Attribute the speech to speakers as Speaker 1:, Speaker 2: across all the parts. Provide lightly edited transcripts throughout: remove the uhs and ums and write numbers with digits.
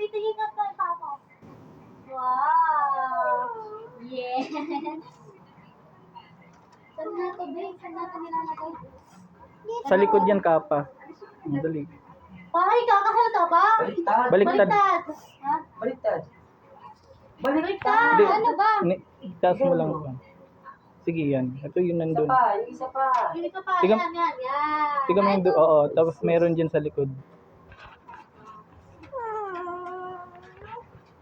Speaker 1: titingin ka kay Papa. Wow! Yes! Saan na ito, babe? Saan natin nilalagay?
Speaker 2: Sa likod yan, Kapa. Ang dali.
Speaker 1: Ay, kakahalata ba?
Speaker 3: Baliktad.
Speaker 2: Baliktad.
Speaker 1: Ha?
Speaker 3: Baliktad.
Speaker 1: Baliktad!
Speaker 3: Baliktad.
Speaker 1: Ano ba?
Speaker 2: Taas mo lang. Sige, yan. Ito yung
Speaker 3: Isa
Speaker 2: nandun.
Speaker 3: pa, yung isa pa.
Speaker 1: Hindi ka pa.
Speaker 2: Tigam-
Speaker 1: Yan.
Speaker 2: Tignan mo yung doon. Oo, tapos meron dyan sa likod.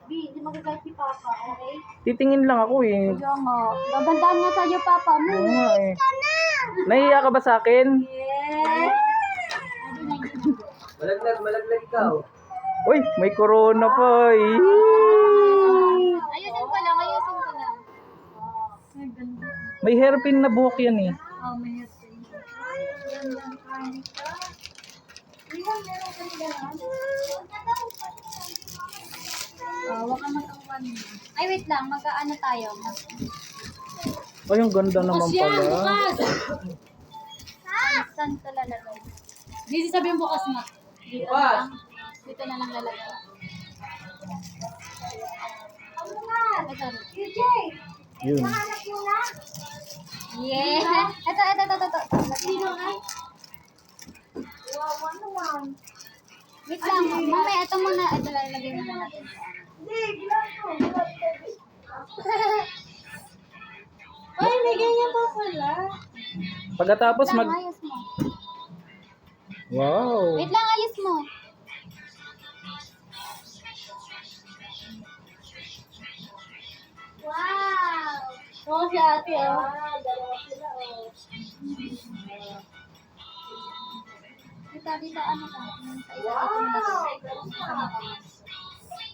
Speaker 1: Hindi magagamit si Papa, okay?
Speaker 2: Titingin lang ako eh.
Speaker 1: Kaya nga. Gagandaan nga sa'yo, Papa mo.
Speaker 2: Oo nga eh. Nahiya ka ba sa akin?
Speaker 1: Yes!
Speaker 3: Malaglag ikaw.
Speaker 2: Uy, may corona pa eh.
Speaker 1: Ayusin ko lang, ayusin ko lang. Ay, ganda.
Speaker 2: May hairpin na buhok yan eh.
Speaker 1: Oh, may hairpin. Yan lang, Anika. Iwan, meron ka nila lang. Huwag ka matawan. Ay, wait lang. Mag-ano tayo?
Speaker 2: Ay, ang ganda naman pala.
Speaker 1: Bukas! Saan ka lalagay? Hindi sabihin bukas mo. Dito na
Speaker 3: Bukas.
Speaker 1: lang. Dito na lang lalagay. Ito.
Speaker 2: Yun.
Speaker 1: Yeah! Ito. Sino nga? Wait lang. Mamaya, ito muna. Ito lalagay muna natin. Ay, may ganyan pa pala.
Speaker 2: Pagkatapos
Speaker 1: Wait lang,
Speaker 2: mag...
Speaker 1: ayos mo.
Speaker 2: Wow.
Speaker 1: Wait lang, ayos mo. Wow! Oo, si ate, oh. Dalawa sila, oh. Dito, ano ka? Wow!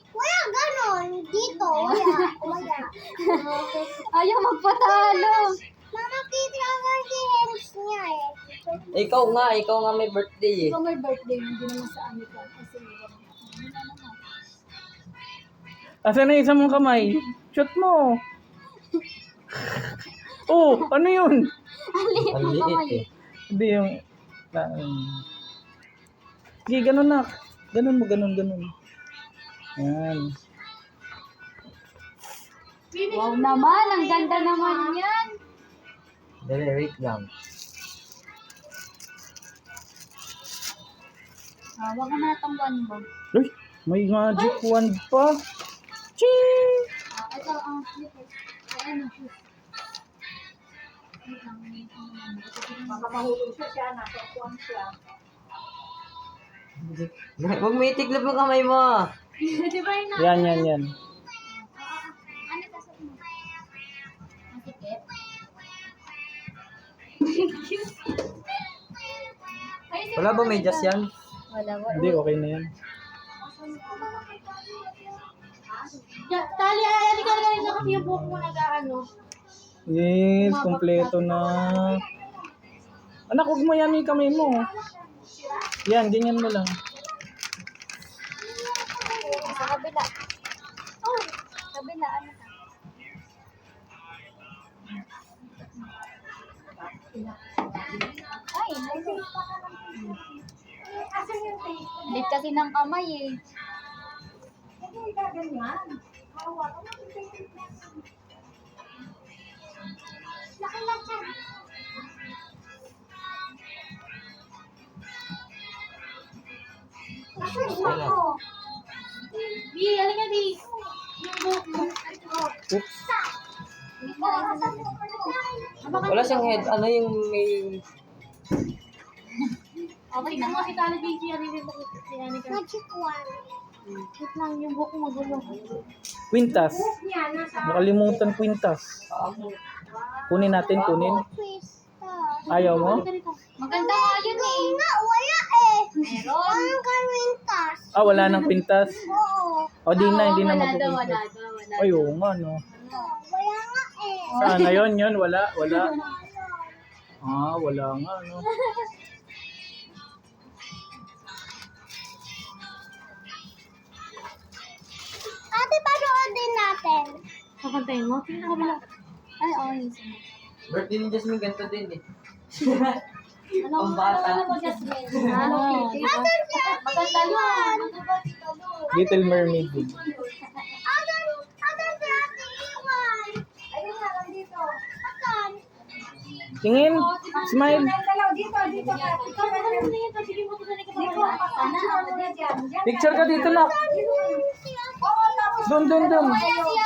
Speaker 4: Wala ganon. Dito, wala.
Speaker 1: Ayaw magpatalo.
Speaker 4: Mama, kita nga si hands niya eh.
Speaker 3: Ikaw nga may birthday eh.
Speaker 1: Ikaw may birthday, hindi naman sa amin ka. Kasi wala naman.
Speaker 2: Asan na yung isa mong kamay? Shoot mo. Oh, ano yun?
Speaker 1: Ang liit ng kamay.
Speaker 3: eh.
Speaker 2: Hindi yung... Sige, ganun na. Ganun mo, ganun. Yan.
Speaker 1: Wow naman, ang ganda naman yan.
Speaker 3: Dali, wait lang.
Speaker 1: Huwag ka na itong one mo.
Speaker 2: Uy, may magic wand pa. Ching!
Speaker 1: Ito, ano, shoes. Wait lang, baka mahulog siya, nasa kuwan siya.
Speaker 3: Huwag may tiglap ng kamay mo.
Speaker 1: Di ba yun na?
Speaker 2: Yan.
Speaker 1: Ano tasot mo? Masikip?
Speaker 3: Wala ba medyas yan?
Speaker 1: Wala.
Speaker 2: Hindi, okay na yan.
Speaker 1: Tali, ali ka rin na kasi yung buhok mo nag-ano.
Speaker 2: Yes, kompleto na. Anak, huwag mo yan yung kamay mo. Yan, ganyan mo lang.
Speaker 1: Sa kabila. Oh, kabila, ano ka? Ay, lit kasi ng kamay eh.
Speaker 4: Hindi ka ganyan. Laki lang siya. Ako.
Speaker 1: Bi, alin ka di? Yung buhok mo.
Speaker 2: Oops.
Speaker 3: Wala siyang head. Ano yung may...
Speaker 1: Okay na mo, kita alin di yan. Hindi mo ka.
Speaker 4: Magic wand.
Speaker 1: Wait lang, yung buhok mo magulo.
Speaker 2: Quintas. Nakalimutan quintas. Kunin natin.
Speaker 4: Crystal.
Speaker 2: Ayaw mo?
Speaker 1: Maganda nga yun eh.
Speaker 4: Nga, wala eh.
Speaker 1: Meron.
Speaker 4: Walang karintas.
Speaker 2: Ah, wala nang pintas.
Speaker 4: Oo.
Speaker 2: O, hindi na
Speaker 1: Wala daw,
Speaker 2: magpupintas.
Speaker 1: wala.
Speaker 2: Ay, oo nga, no.
Speaker 4: Wala nga eh.
Speaker 2: Saan na yun? Wala. Ah, wala nga, no.
Speaker 4: Ate, panood din natin.
Speaker 1: Kakantayin mo? Tingnan ko ba? Ay, oo, yun.
Speaker 3: Birthday ni Jasmine ganito din eh.
Speaker 1: Ano
Speaker 3: Ang bata.
Speaker 1: mo, Jasmine? Ano? Maganda yun. Ano ba dito, Lord?
Speaker 2: Little Mermaid din.
Speaker 4: Asan si Ate Iwan?
Speaker 1: Ayun nga, nandito.
Speaker 4: Asan?
Speaker 2: Tingin, smile.
Speaker 1: Dalaw, dito. Ikaw na lang dito. Sige mo dito. Dito. Sana ako dyan.
Speaker 2: Picture ka dito, nak.
Speaker 1: Oo, tapos.
Speaker 2: Doon.
Speaker 4: Kaya si